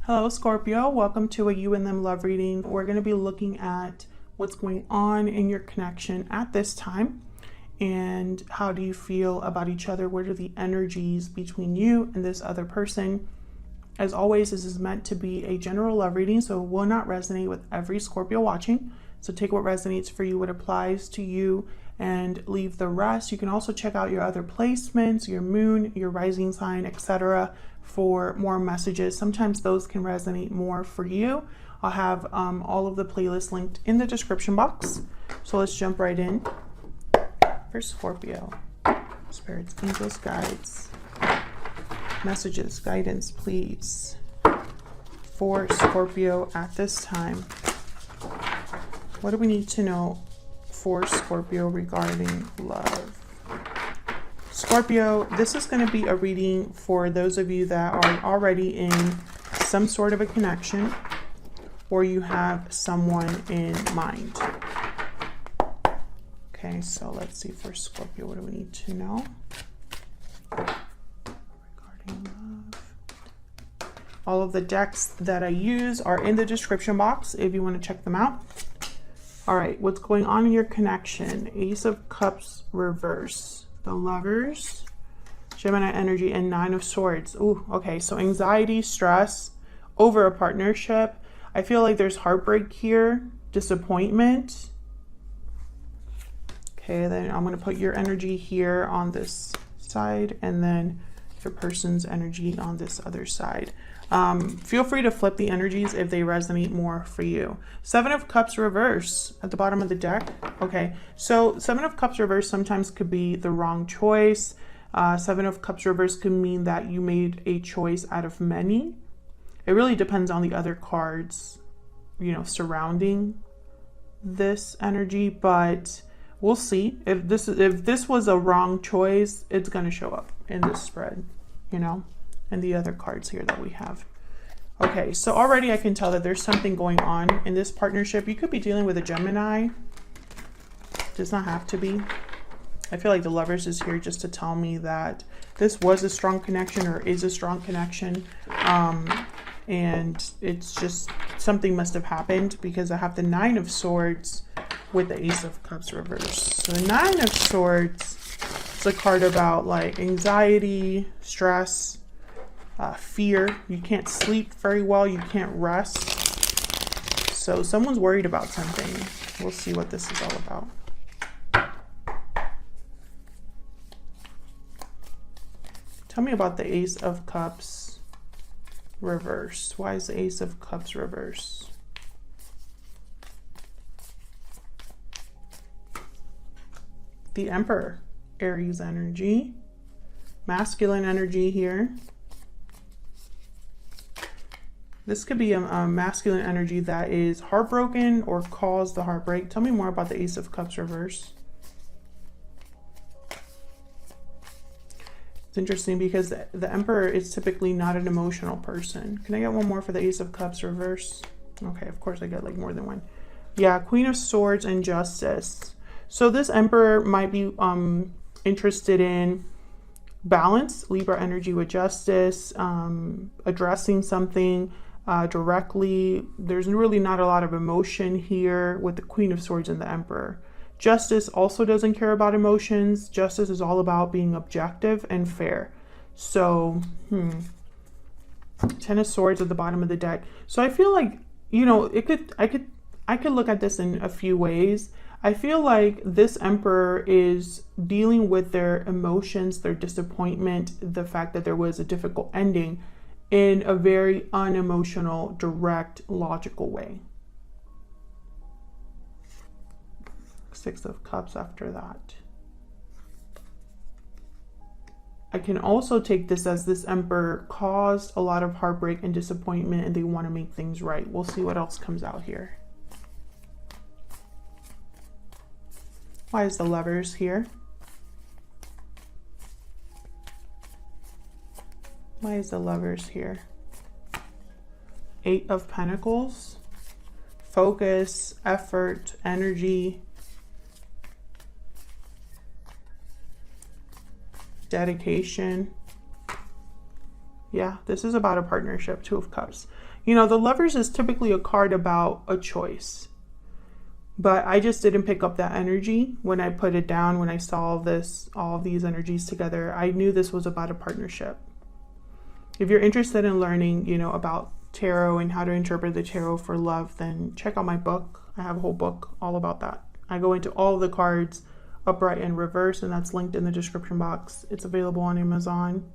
Hello Scorpio, welcome to a you and them love reading. We're going to be looking at what's going on in your connection at this time and how do you feel about each other. What are the energies between you and this other person? As always, this is meant to be a general love reading, so it will not resonate with every Scorpio watching. So take what resonates for you, what applies to you, and leave the rest. You can also check out your other placements, your moon, your rising sign, etc. for more messages. Sometimes those can resonate more for you. I'll have all of the playlists linked in the description box. So let's jump right in. For Scorpio, spirits, angels, guides, messages, guidance, please. For Scorpio at this time, what do we need to know for Scorpio regarding love? Scorpio, this is going to be a reading for those of you that are already in some sort of a connection or you have someone in mind. Okay, so let's see for Scorpio, what do we need to know regarding love? All of the decks that I use are in the description box if you want to check them out. All right, what's going on in your connection? Ace of Cups reverse, the Lovers, Gemini energy, and Nine of Swords. Ooh, okay, so anxiety, stress over a partnership. I feel like there's heartbreak here, disappointment. Okay, then I'm going to put your energy here on this side and then your person's energy on this other side. Feel free to flip the energies if they resonate more for you. Seven of Cups reverse at the bottom of the deck. Okay, so Seven of Cups reverse sometimes could be the wrong choice. Seven of Cups reverse could mean that you made a choice out of many. It really depends on the other cards, you know, surrounding this energy, but we'll see. If this was a wrong choice, it's going to show up in this spread, you know, and the other cards here that we have. Okay, so already I can tell that there's something going on in this partnership. You could be dealing with a Gemini. Does not have to be. I feel like the Lovers is here just to tell me that this was a strong connection or is a strong connection. And it's just something must have happened because I have the Nine of Swords with the Ace of Cups reverse. So the Nine of Swords is a card about like anxiety, stress, fear. You can't sleep very well. You can't rest. So someone's worried about something. We'll see what this is all about. Tell me about the Ace of Cups reverse. Why is the Ace of Cups reverse? The Emperor, Aries energy, masculine energy here. This could be a masculine energy that is heartbroken or caused the heartbreak. Tell me more about the Ace of Cups reverse. It's interesting because the Emperor is typically not an emotional person. Can I get one more for the Ace of Cups reverse? Okay, of course I get like more than one. Yeah, Queen of Swords and Justice. So this Emperor might be interested in balance, Libra energy with justice, addressing something directly. There's really not a lot of emotion here with the Queen of Swords and the Emperor. Justice also doesn't care about emotions. Justice is all about being objective and fair. So, Ten of Swords at the bottom of the deck. So I feel like, you know, I could look at this in a few ways. I feel like this Emperor is dealing with their emotions, their disappointment, the fact that there was a difficult ending in a very unemotional, direct, logical way. Six of Cups after that. I can also take this as this Emperor caused a lot of heartbreak and disappointment and they want to make things right. We'll see what else comes out here. Why is the Lovers here? Why is the Lovers here? Eight of Pentacles. Focus, effort, energy. Dedication. Yeah, this is about a partnership, Two of Cups. You know, the Lovers is typically a card about a choice. But I just didn't pick up that energy when I put it down, when I saw this, all of these energies together. I knew this was about a partnership. If you're interested in learning, you know, about tarot and how to interpret the tarot for love, then check out my book. I have a whole book all about that. I go into all the cards, upright and reverse, and that's linked in the description box. It's available on Amazon.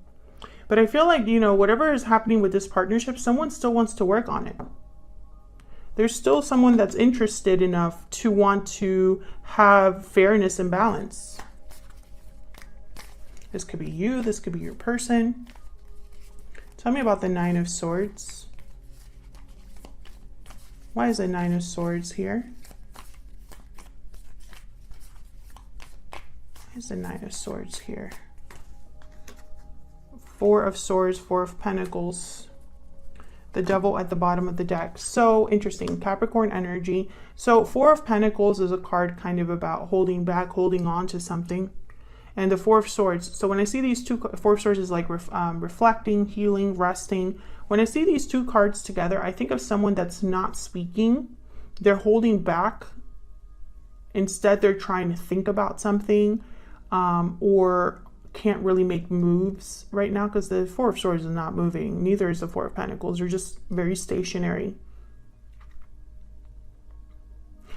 But I feel like, you know, whatever is happening with this partnership, someone still wants to work on it. There's still someone that's interested enough to want to have fairness and balance. This could be you. This could be your person. Tell me about the Nine of Swords. Why is the Nine of Swords here? Why is the Nine of Swords here? Four of Swords, Four of Pentacles. The Devil at the bottom of the deck. So interesting. Capricorn energy. So Four of Pentacles is a card kind of about holding back, holding on to something. And the Four of Swords. So when I see these two, Four of Swords is like reflecting, healing, resting. When I see these two cards together, I think of someone that's not speaking. They're holding back. Instead, they're trying to think about something, or can't really make moves right now because the Four of Swords is not moving. Neither is the Four of Pentacles. They're just very stationary.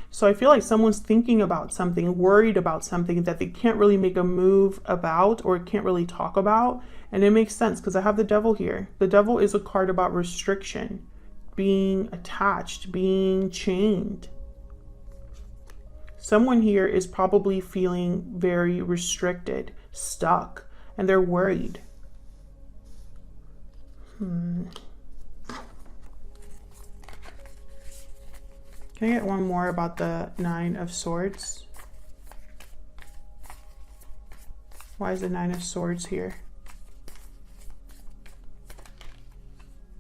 So I feel like someone's thinking about something, worried about something that they can't really make a move about or can't really talk about. And it makes sense because I have the Devil here. The Devil is a card about restriction, being attached, being chained. Someone here is probably feeling very restricted, stuck, and they're worried. Can I get one more about the Nine of Swords? Why is the Nine of Swords here?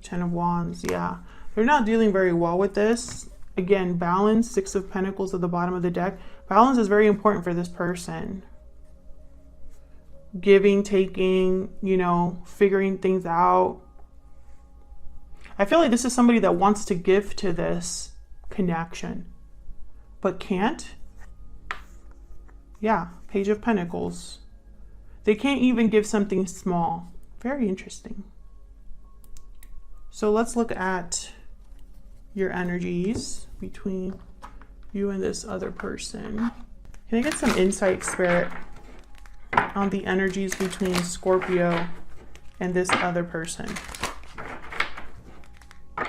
Ten of Wands, yeah. They're not dealing very well with this. Again, balance, Six of Pentacles at the bottom of the deck. Balance is very important for this person. Giving, taking, you know, figuring things out. I feel like this is somebody that wants to give to this connection, but can't. Yeah, Page of Pentacles. They can't even give something small. Very interesting. So let's look at your energies between you and this other person. Can I get some insight, Spirit, on the energies between Scorpio and this other person?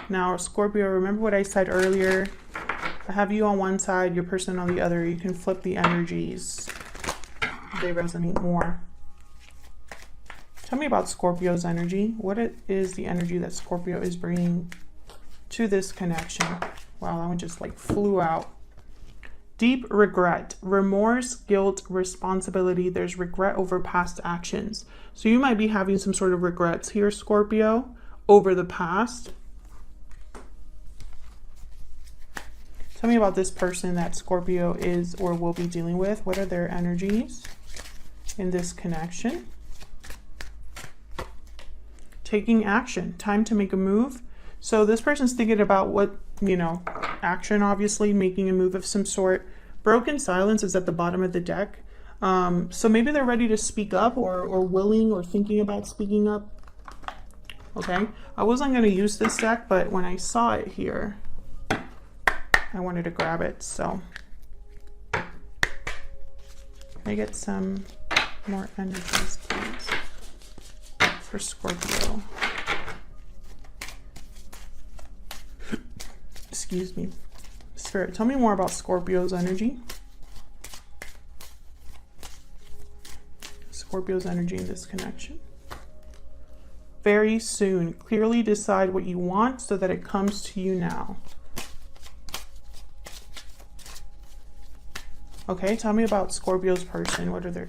Now, Scorpio, remember what I said earlier? I have you on one side, your person on the other. You can flip the energies. They resonate more. Tell me about Scorpio's energy. What is the energy that Scorpio is bringing to this connection? Wow, that one just like flew out. Deep regret, remorse, guilt, responsibility. There's regret over past actions. So you might be having some sort of regrets here, Scorpio, over the past. Tell me about this person that Scorpio is or will be dealing with. What are their energies in this connection? Taking action, time to make a move. So this person's thinking about what, you know, action, obviously, making a move of some sort. Broken silence is at the bottom of the deck. So maybe they're ready to speak up or willing or thinking about speaking up. Okay, I wasn't going to use this deck, but when I saw it here, I wanted to grab it. So can I get some more energies, please, for Scorpio? Excuse me. Spirit, tell me more about Scorpio's energy. Scorpio's energy in this connection. Very soon. Clearly decide what you want so that it comes to you now. Okay, tell me about Scorpio's person. What are their...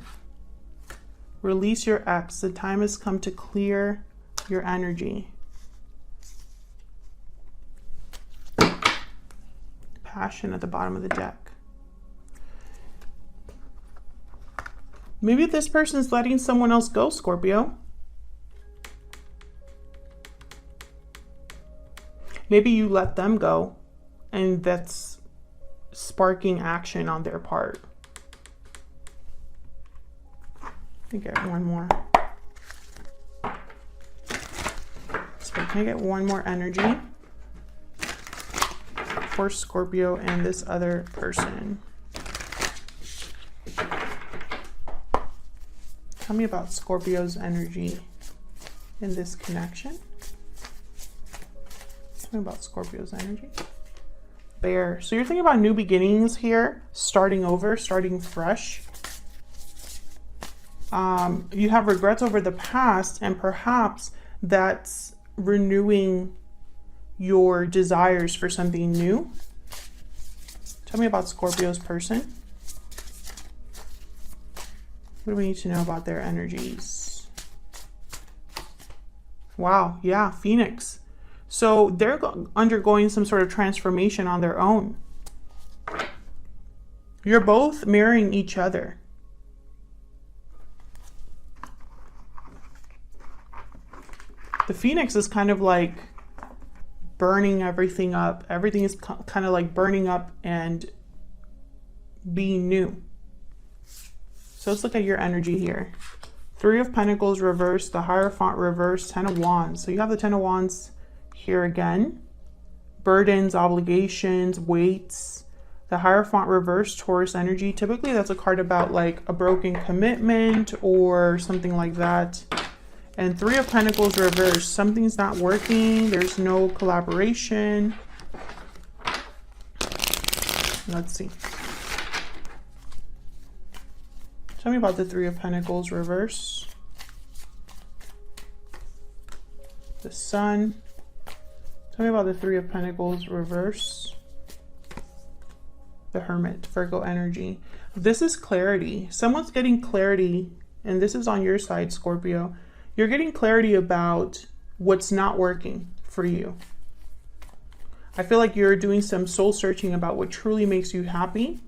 Release your ex. The time has come to clear your energy. Passion at the bottom of the deck. Maybe this person's letting someone else go, Scorpio. Maybe you let them go, and that's sparking action on their part. Let me get one more. So can I get one more energy for Scorpio and this other person? Tell me about Scorpio's energy in this connection. Tell me about Scorpio's energy. Bear. So you're thinking about new beginnings here, starting over, starting fresh. You have regrets over the past, and perhaps that's renewing your desires for something new. Tell me about Scorpio's person. What do we need to know about their energies? Wow, yeah, Phoenix. So they're undergoing some sort of transformation on their own. You're both mirroring each other. The Phoenix is kind of like burning everything up. Everything is kind of like burning up and being new. So let's look at your energy here. 3 of Pentacles reversed, the Hierophant reversed, 10 of Wands. So you have the 10 of Wands here again. Burdens, obligations, weights. The Hierophant reversed, Taurus energy. Typically that's a card about like a broken commitment or something like that. And 3 of Pentacles reversed. Something's not working. There's no collaboration. Let's see. Tell me about the 3 of Pentacles reverse. The Sun. Tell me about the 3 of Pentacles reverse. The Hermit, Virgo energy. This is clarity. Someone's getting clarity, and this is on your side, Scorpio. You're getting clarity about what's not working for you. I feel like you're doing some soul searching about what truly makes you happy.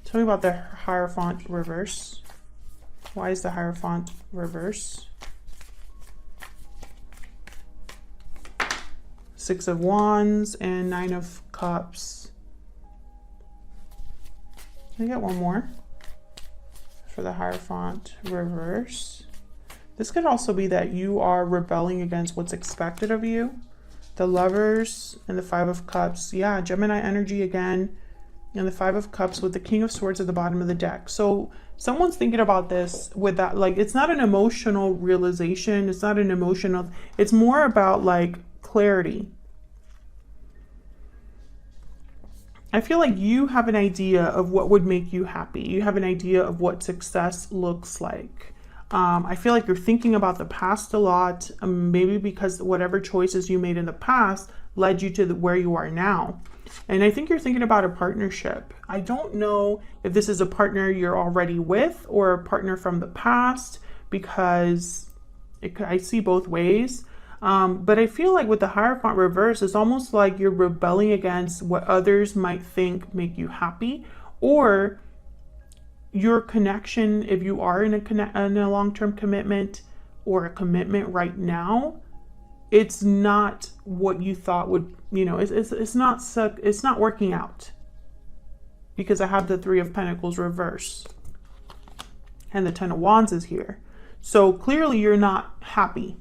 Tell me about the Hierophant reverse. Why is the Hierophant reverse? 6 of Wands and 9 of Cups. Can I get one more for the Hierophant reverse? This could also be that you are rebelling against what's expected of you. The Lovers and the 5 of Cups. Yeah, Gemini energy again. And the 5 of Cups with the King of Swords at the bottom of the deck. So someone's thinking about this with that, like, it's not an emotional realization. It's not an emotional, it's more about like clarity. I feel like you have an idea of what would make you happy. You have an idea of what success looks like. I feel like you're thinking about the past a lot, maybe because whatever choices you made in the past led you to where you are now. And I think you're thinking about a partnership. I don't know if this is a partner you're already with or a partner from the past, because I see both ways. But I feel like with the Hierophant reverse, it's almost like you're rebelling against what others might think make you happy, or your connection, if you are in a long-term commitment or a commitment right now, it's not what you thought would, you know, it's not working out, because I have the 3 of Pentacles reverse and the 10 of Wands is here. So clearly you're not happy.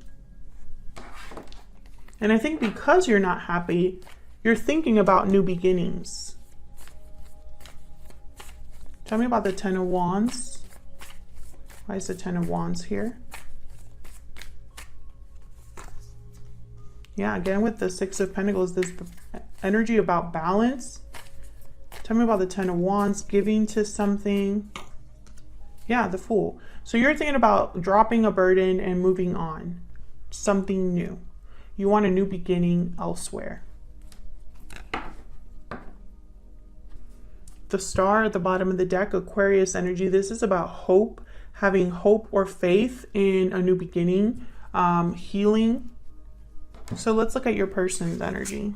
And I think because you're not happy, you're thinking about new beginnings. Tell me about the 10 of Wands. Why is the 10 of Wands here? Yeah, again with the 6 of Pentacles, this energy about balance. Tell me about the 10 of Wands, giving to something. Yeah, the Fool. So you're thinking about dropping a burden and moving on. Something new. You want a new beginning elsewhere. The Star at the bottom of the deck, Aquarius energy. This is about hope, having hope or faith in a new beginning, healing. So let's look at your person's energy.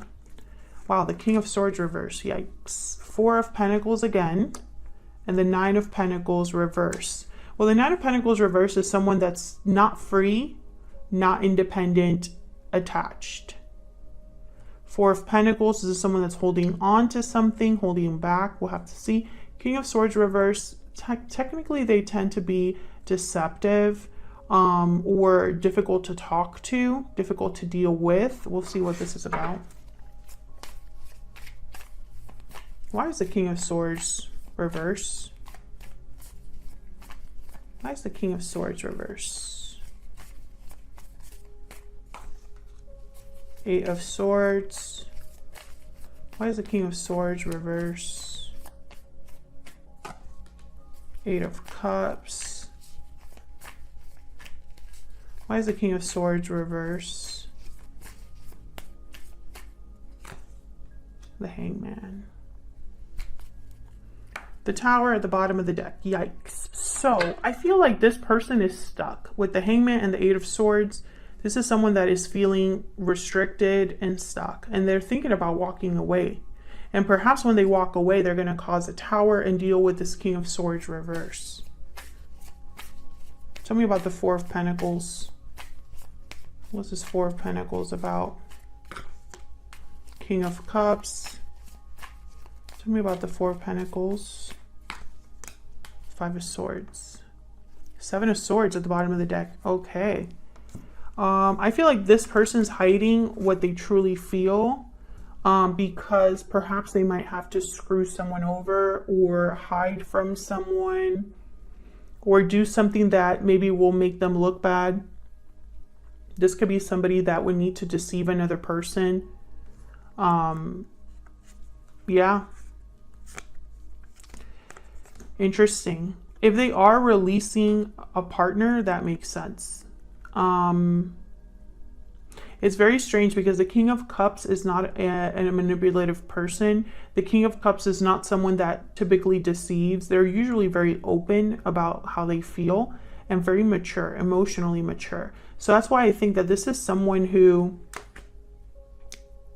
Wow, the King of Swords reverse. Yikes. 4 of Pentacles again, and the 9 of Pentacles reverse. Well, the 9 of Pentacles reverse is someone that's not free, not independent, attached. Four of Pentacles, this is someone that's holding on to something, holding back. We'll have to see. King of Swords reverse. Technically, they tend to be deceptive or difficult to talk to, difficult to deal with. We'll see what this is about. Why is the King of Swords reverse? Why is the King of Swords reverse? Eight of Swords. Why is the King of Swords reverse? Eight of Cups. Why is the King of Swords reverse? The Hangman. The Tower at the bottom of the deck. Yikes. So I feel like this person is stuck with the Hangman and the Eight of Swords. This is someone that is feeling restricted and stuck, and they're thinking about walking away. And perhaps when they walk away, they're going to cause a Tower and deal with this King of Swords reverse. Tell me about the Four of Pentacles. What's this Four of Pentacles about? King of Cups. Tell me about the Four of Pentacles. Five of Swords. Seven of Swords at the bottom of the deck. Okay. I feel like this person's hiding what they truly feel because perhaps they might have to screw someone over or hide from someone or do something that maybe will make them look bad. This could be somebody that would need to deceive another person. Yeah. Interesting. If they are releasing a partner, that makes sense. It's very strange because the King of Cups is not a manipulative person. The King of Cups is not someone that typically deceives. They're usually very open about how they feel and very mature, emotionally mature. So that's why I think that this is someone who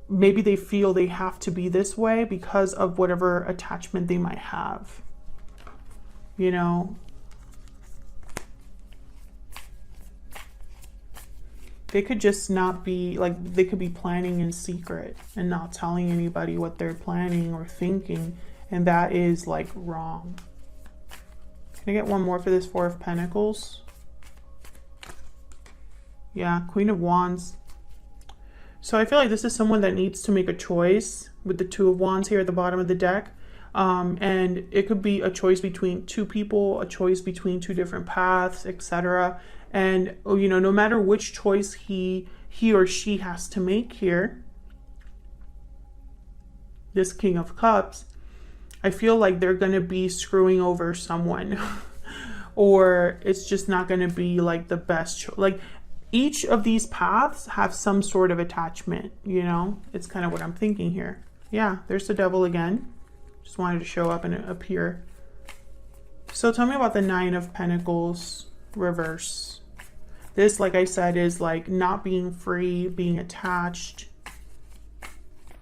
maybe they feel they have to be this way because of whatever attachment they might have. You know, they could just not be, like, they could be planning in secret and not telling anybody what they're planning or thinking. And that is, like, wrong. Can I get one more for this Four of Pentacles? Yeah, Queen of Wands. So I feel like this is someone that needs to make a choice with the Two of Wands here at the bottom of the deck. And it could be a choice between two people, a choice between two different paths, etc. And, you know, no matter which choice he or she has to make here, this King of Cups, I feel like they're going to be screwing over someone or it's just not going to be like the best. Like each of these paths have some sort of attachment, you know, it's kind of what I'm thinking here. Yeah, there's the Devil again. Just wanted to show up and appear. So tell me about the Nine of Pentacles reverse. This, like I said, is like not being free, being attached.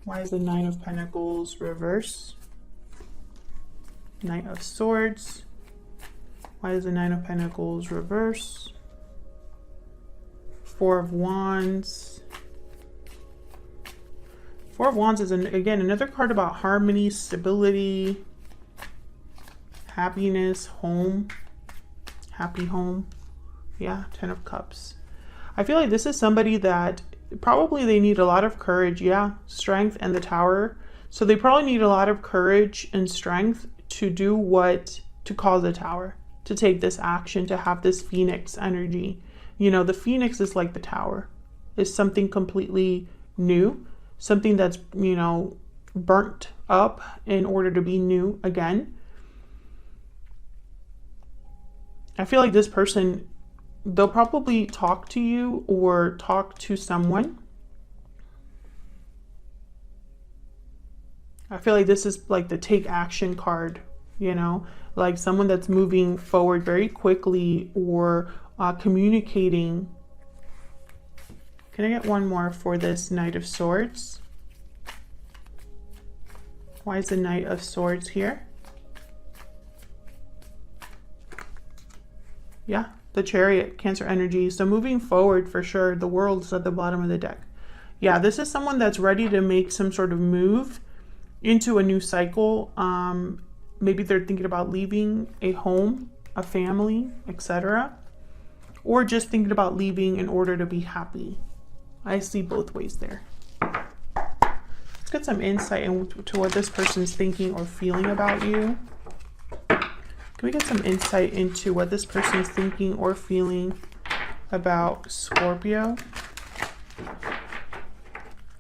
Why is the Nine of Pentacles reverse? Knight of Swords. Why is the Nine of Pentacles reverse? Four of Wands. Four of Wands is, again, another card about harmony, stability, happiness, home, happy home. Yeah, Ten of Cups. I feel like this is somebody that probably they need a lot of courage. Yeah, strength and the Tower. So they probably need a lot of courage and strength to do what, to cause a Tower, to take this action, to have this Phoenix energy. You know, the Phoenix is like the Tower. It's something completely new. Something that's, you know, burnt up in order to be new again. I feel like this person, they'll probably talk to you or talk to someone. I feel like this is like the take action card, you know, like someone that's moving forward very quickly or communicating. Can I get one more for this Knight of Swords? Why is the Knight of Swords here? Yeah, the Chariot, Cancer energy. So moving forward for sure, the World's at the bottom of the deck. Yeah, this is someone that's ready to make some sort of move into a new cycle. Maybe they're thinking about leaving a home, a family, etc. Or just thinking about leaving in order to be happy. I see both ways there. Let's get some insight into what this person's thinking or feeling about you. Can we get some insight into what this person's thinking or feeling about Scorpio?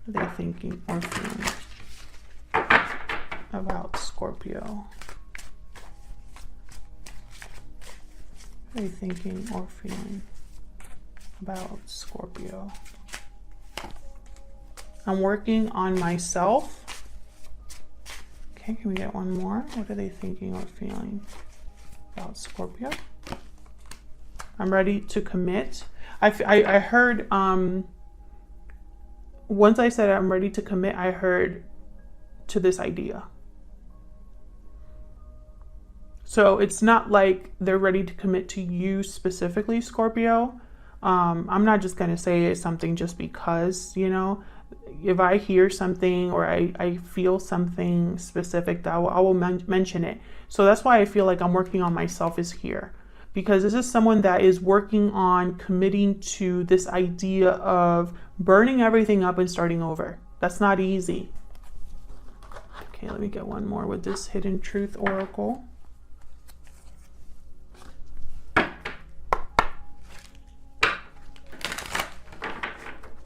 What are they thinking or feeling about Scorpio? What are they thinking or feeling about Scorpio? I'm working on myself. Okay, can we get one more? What are they thinking or feeling about Scorpio? I'm ready to commit. I heard, once I said I'm ready to commit, I heard to this idea. So it's not like they're ready to commit to you specifically, Scorpio. I'm not just going to say something just because, you know, if I hear something or I feel something specific, that I will mention it. So that's why I feel like I'm working on myself is here. Because this is someone that is working on committing to this idea of burning everything up and starting over. That's not easy. Okay, let me get one more with this Hidden Truth Oracle.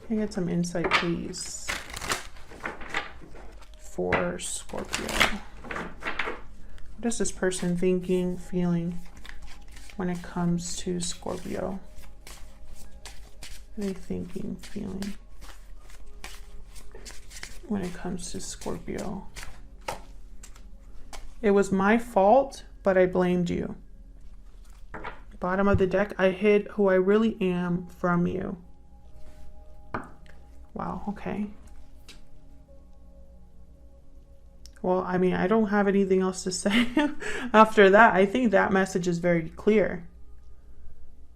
Can I get some insight, please, for Scorpio? What is this person thinking, feeling when it comes to Scorpio? What are they thinking, feeling when it comes to Scorpio? It was my fault, but I blamed you. Bottom of the deck, I hid who I really am from you. Wow, okay. Well, I mean, I don't have anything else to say after that. I think that message is very clear.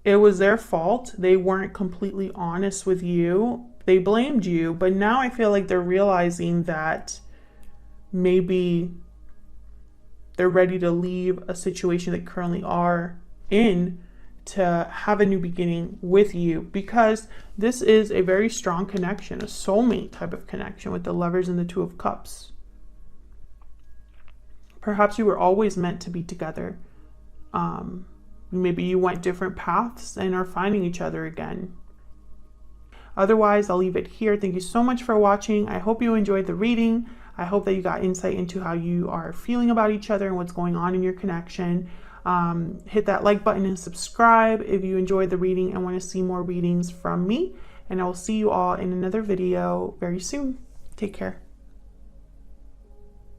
It was their fault. They weren't completely honest with you. They blamed you, but now I feel like they're realizing that maybe they're ready to leave a situation they currently are in to have a new beginning with you, because this is a very strong connection, a soulmate type of connection with the Lovers and the Two of Cups. Perhaps you were always meant to be together. Maybe you went different paths and are finding each other again. Otherwise, I'll leave it here. Thank you so much for watching. I hope you enjoyed the reading. I hope that you got insight into how you are feeling about each other and what's going on in your connection. Hit that like button and subscribe if you enjoyed the reading and want to see more readings from me. And I will see you all in another video very soon. Take care.